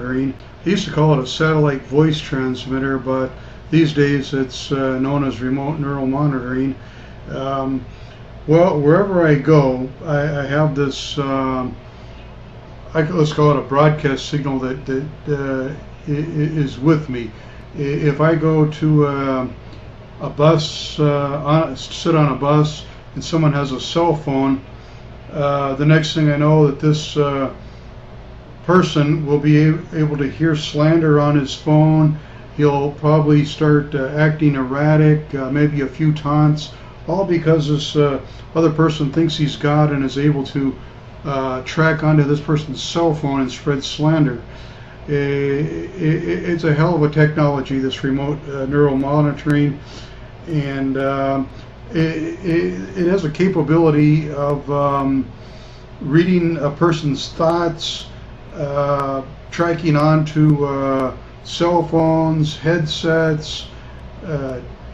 monitoring. I used to call it a satellite voice transmitter, but these days it's known as remote neural monitoring. Well, wherever I go, I have this, let's call it a broadcast signal that is with me. If I go to a bus, sit on a bus, and someone has a cell phone, the next thing I know that this person will be able to hear slander on his phone. He'll probably start acting erratic, maybe a few taunts, all because this other person thinks he's God and is able to track onto this person's cell phone and spread slander. It's a hell of a technology, this remote neural monitoring, and it has a capability of reading a person's thoughts, tracking onto cell phones, headsets,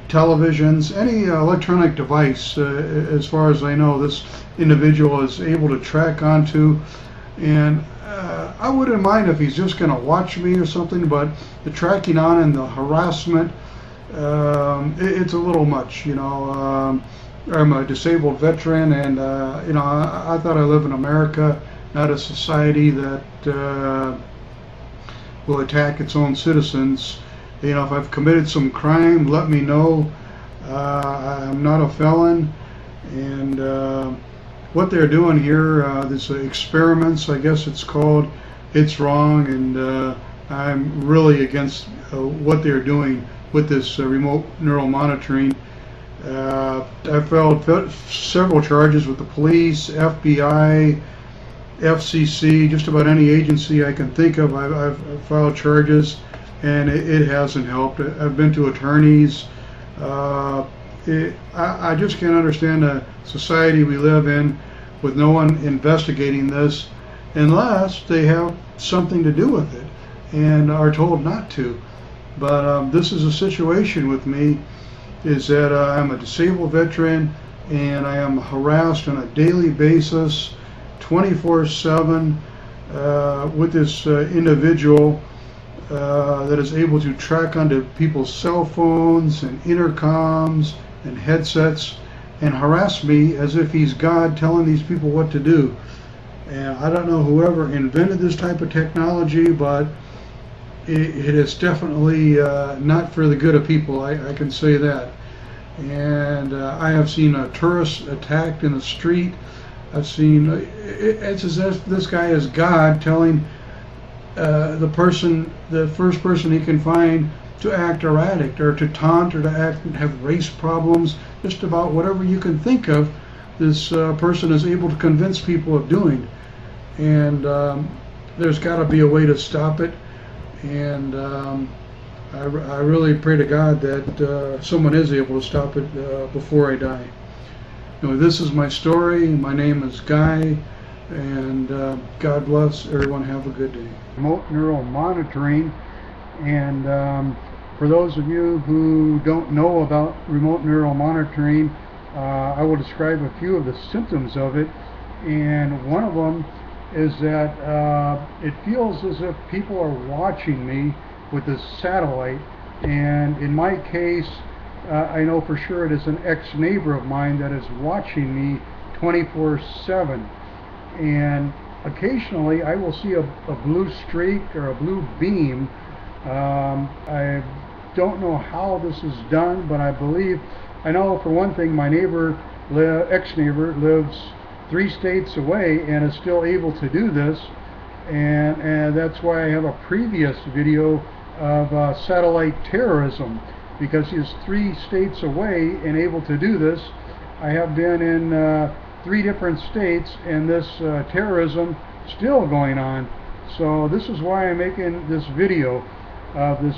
televisions, any electronic device. As far as I know, this individual is able to track onto, and I wouldn't mind if he's just going to watch me or something, but the tracking on and the harassment, it's a little much, you know. I'm a disabled veteran, and you know, I thought I live in America, not a society that will attack its own citizens. You know, if I've committed some crime, let me know. I'm not a felon, and what they're doing here, this experiments, I guess it's called, it's wrong, and I'm really against what they're doing with this remote neural monitoring. I filed several charges with the police, FBI, FCC, just about any agency I can think of. I've filed charges, and it hasn't helped. I've been to attorneys. I just can't understand the society we live in with no one investigating this unless they have something to do with it and are told not to. But this is a situation with me, is that I'm a disabled veteran and I am harassed on a daily basis, 24/7, with this individual that is able to track onto people's cell phones and intercoms and headsets and harass me as if he's God telling these people what to do. And I don't know whoever invented this type of technology, but it is definitely not for the good of people, I can say that. And I have seen a tourist attacked in the street. I've seen, it's as if this guy is God telling the first person he can find to act erratic or to taunt or to act and have race problems, just about whatever you can think of, this person is able to convince people of doing. And there's got to be a way to stop it, and I really pray to God that someone is able to stop it before I die. Anyway, this is my story. My name is Guy, and God bless everyone. Have a good day. Remote neural monitoring, and for those of you who don't know about remote neural monitoring, I will describe a few of the symptoms of it, and one of them is that it feels as if people are watching me with this satellite, and in my case, I know for sure it is an ex-neighbor of mine that is watching me 24/7, and occasionally I will see a blue streak or a blue beam. I don't know how this is done, but I know for one thing my ex-neighbor lives 3 states away and is still able to do this, and that's why I have a previous video of satellite terrorism, because he's 3 states away and able to do this. I have been in 3 different states, and this terrorism still going on. So this is why I'm making this video of this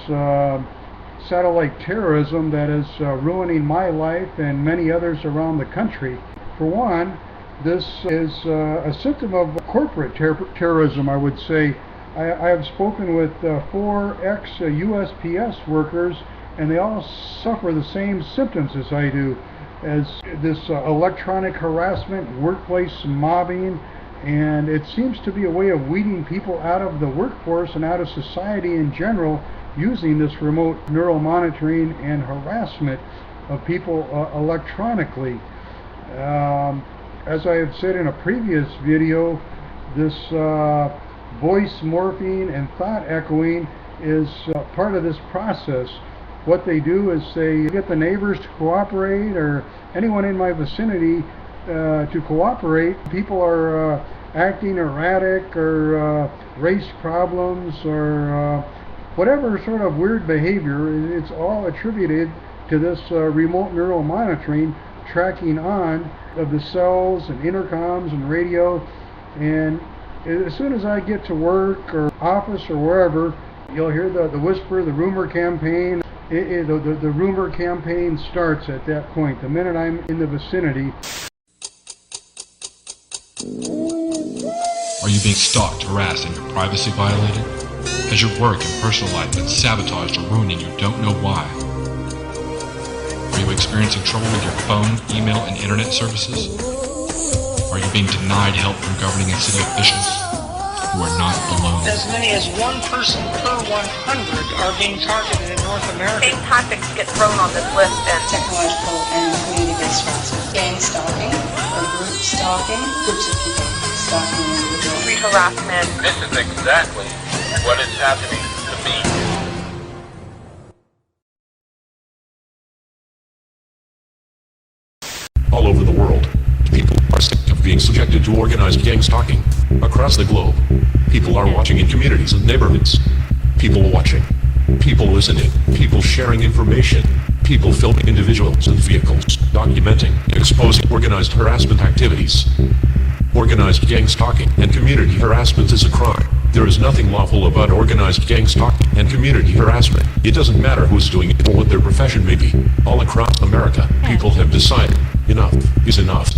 satellite terrorism that is ruining my life and many others around the country. For one, this is a symptom of corporate terrorism, I would say. I have spoken with 4 ex-USPS workers, and they all suffer the same symptoms as I do, as this electronic harassment, workplace mobbing, And it seems to be a way of weeding people out of the workforce and out of society in general, using this remote neural monitoring and harassment of people electronically. As I have said in a previous video, this voice morphing and thought echoing is part of this process. What they do is they get the neighbors to cooperate, or anyone in my vicinity to cooperate. People are acting erratic, or race problems, or whatever sort of weird behavior. It's all attributed to this remote neural monitoring, tracking on of the cells and intercoms and radio. And as soon as I get to work or office or wherever, you'll hear the whisper, the rumor campaign. The rumor campaign starts at that point, the minute I'm in the vicinity. Are you being stalked, harassed, and your privacy violated? Has your work and personal life been sabotaged or ruined and you don't know why? Are you experiencing trouble with your phone, email, and internet services? Are you being denied help from governing and city officials? You are not alone. As many as one person per 100 are being targeted in North America. Same tactics get thrown on this list, and technological and community-based harassment. Gang stalking, or group stalking, groups of people stalking individuals. street harassment. This is exactly what is happening to me. All over the world, people are sick of being subjected to organized gang stalking. Across the globe, people are watching in communities and neighborhoods. People watching, people listening, people sharing information, people filming individuals and vehicles, documenting, exposing organized harassment activities. Organized gang stalking and community harassment is a crime. There is nothing lawful about organized gang stalking and community harassment. It doesn't matter who's doing it or what their profession may be. All across America, people have decided enough is enough.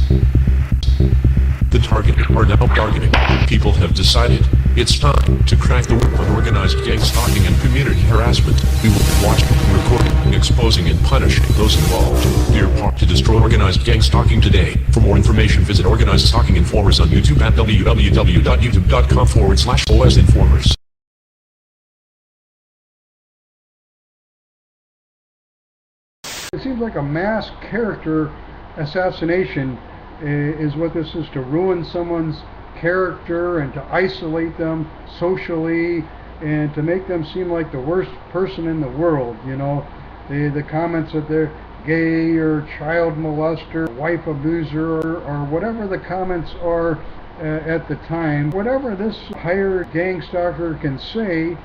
The targeted are now targeting. People have decided it's time to crack the whip on organized gang stalking and community harassment. We will be watching, recording, exposing, and punishing those involved. Do your part to destroy organized gang stalking today. For more information, visit Organized Stalking Informers on YouTube at www.youtube.com/OSINFORMERS. It seems like a mass character assassination is what this is, to ruin someone's character and to isolate them socially and to make them seem like the worst person in the world. You know, the comments that they're gay or child molester, wife abuser, or whatever the comments are at the time. Whatever this hired gang stalker can say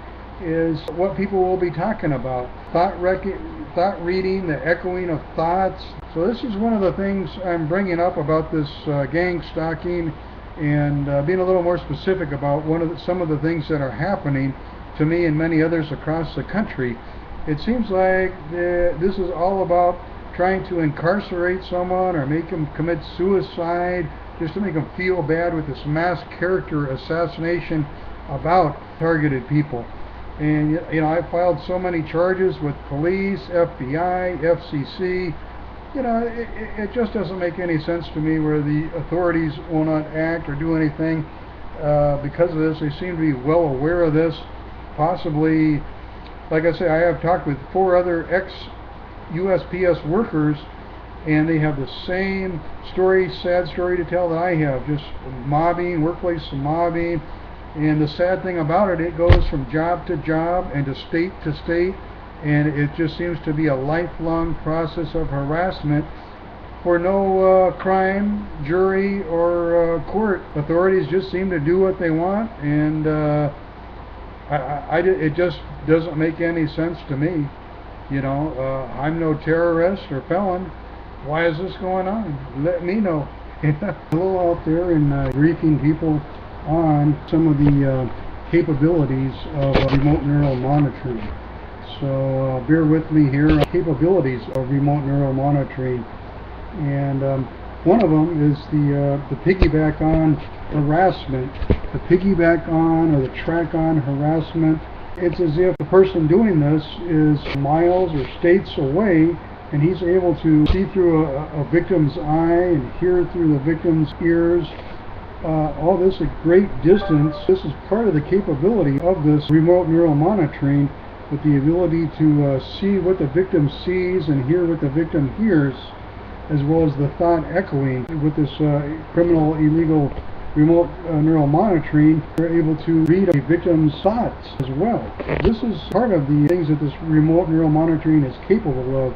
is what people will be talking about. Thought reading, the echoing of thoughts. So this is one of the things I'm bringing up about this gang stalking, and being a little more specific about some of the things that are happening to me and many others across the country. It seems like this is all about trying to incarcerate someone or make them commit suicide, just to make them feel bad, with this mass character assassination about targeted people. And you know, I filed so many charges with police, FBI, FCC. You know, it just doesn't make any sense to me where the authorities will not act or do anything because of this. They seem to be well aware of this. Possibly, like I say, I have talked with 4 other ex-USPS workers, and they have the same story, sad story to tell that I have. Just mobbing, workplace mobbing. And the sad thing about it, it goes from job to job and to state, and it just seems to be a lifelong process of harassment for no crime, jury, or court. Authorities just seem to do what they want, and it just doesn't make any sense to me. You know, I'm no terrorist or felon. Why is this going on? Let me know. A little out there and briefing people on some of the capabilities of remote neural monitoring. So bear with me here. Capabilities of remote neural monitoring, and one of them is the piggyback on harassment. The piggyback on, or the track on harassment. It's as if the person doing this is miles or states away, and he's able to see through a victim's eye and hear through the victim's ears, all this at great distance. This is part of the capability of this remote neural monitoring, with the ability to see what the victim sees and hear what the victim hears, as well as the thought echoing. With this criminal illegal remote neural monitoring, they're able to read a victim's thoughts as well. This is part of the things that this remote neural monitoring is capable of.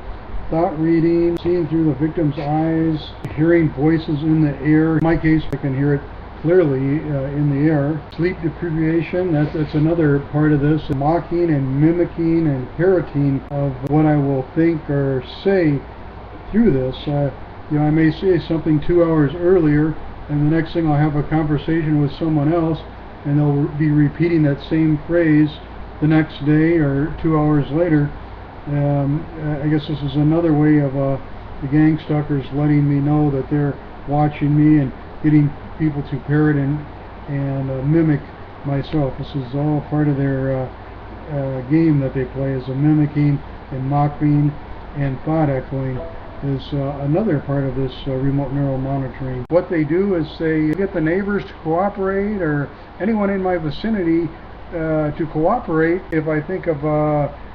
Thought reading, seeing through the victim's eyes, hearing voices in the air. In my case, I can hear it clearly in the air. Sleep deprivation, that's another part of this. Mocking and mimicking and parroting of what I will think or say through this. I may say something 2 hours earlier, and the next thing I'll have a conversation with someone else, and they'll be repeating that same phrase the next day or 2 hours later. I guess this is another way of the gang stalkers letting me know that they're watching me and getting people to parrot and mimic myself. This is all part of their game that they play, is a mimicking and mocking and thought echoing is another part of this remote neural monitoring. What they do is they get the neighbors to cooperate, or anyone in my vicinity to cooperate. If I think of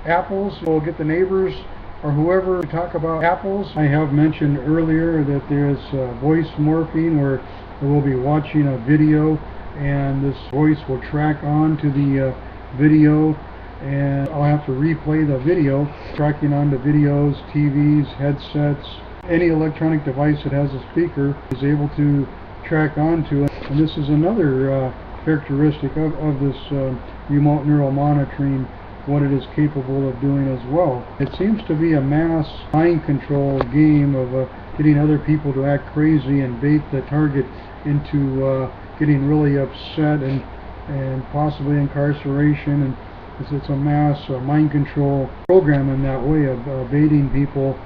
apples, we'll get the neighbors or whoever to talk about apples. I have mentioned earlier that there's voice morphing, where we'll be watching a video and this voice will track on to the video, and I'll have to replay the video, tracking onto videos, TVs, headsets. Any electronic device that has a speaker is able to track onto it. And this is another characteristic of this remote neural monitoring, what it is capable of doing as well. It seems to be a mass mind control game of getting other people to act crazy and bait the target into getting really upset and possibly incarceration. And it's a mass mind control program in that way of baiting people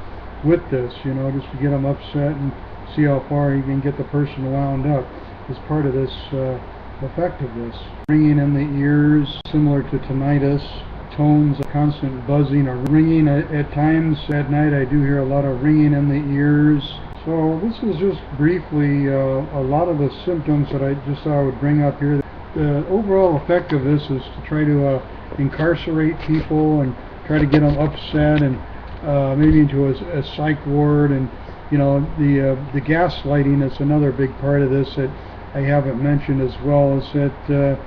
with this, just to get them upset and see how far you can get the person wound up. Is part of this effect of this. Ringing in the ears, similar to tinnitus. Tones, constant buzzing or ringing. At times at night I do hear a lot of ringing in the ears. So this is just briefly a lot of the symptoms that I just thought I would bring up here. The overall effect of this is to try to incarcerate people and try to get them upset and maybe into a psych ward. And the gaslighting is another big part of this that I haven't mentioned as well, is that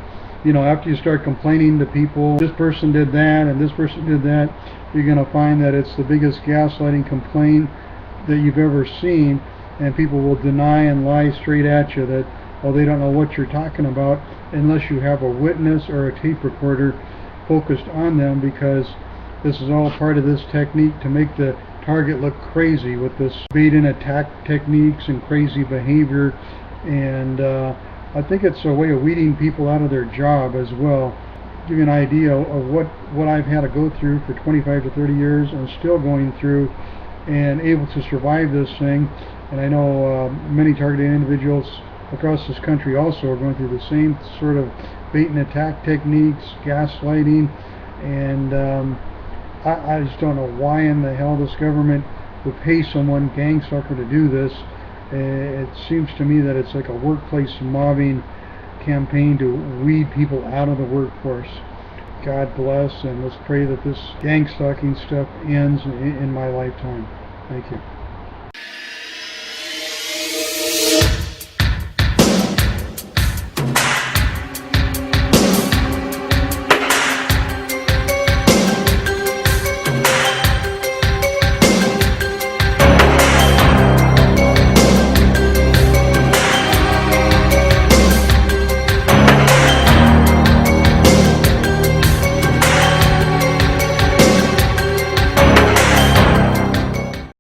after you start complaining to people, this person did that and this person did that, you're going to find that it's the biggest gaslighting complaint that you've ever seen, and people will deny and lie straight at you that, they don't know what you're talking about, unless you have a witness or a tape recorder focused on them, because this is all part of this technique to make the target look crazy with this bait and attack techniques and crazy behavior. And I think it's a way of weeding people out of their job as well. Give you an idea of what I've had to go through for 25 to 30 years and still going through, and able to survive this thing. And I know many targeted individuals across this country also are going through the same sort of bait and attack techniques, gaslighting, and I just don't know why in the hell this government would pay someone, gang stalker, to do this. It seems to me that it's like a workplace mobbing campaign to weed people out of the workforce. God bless, and let's pray that this gang stalking stuff ends in my lifetime. Thank you.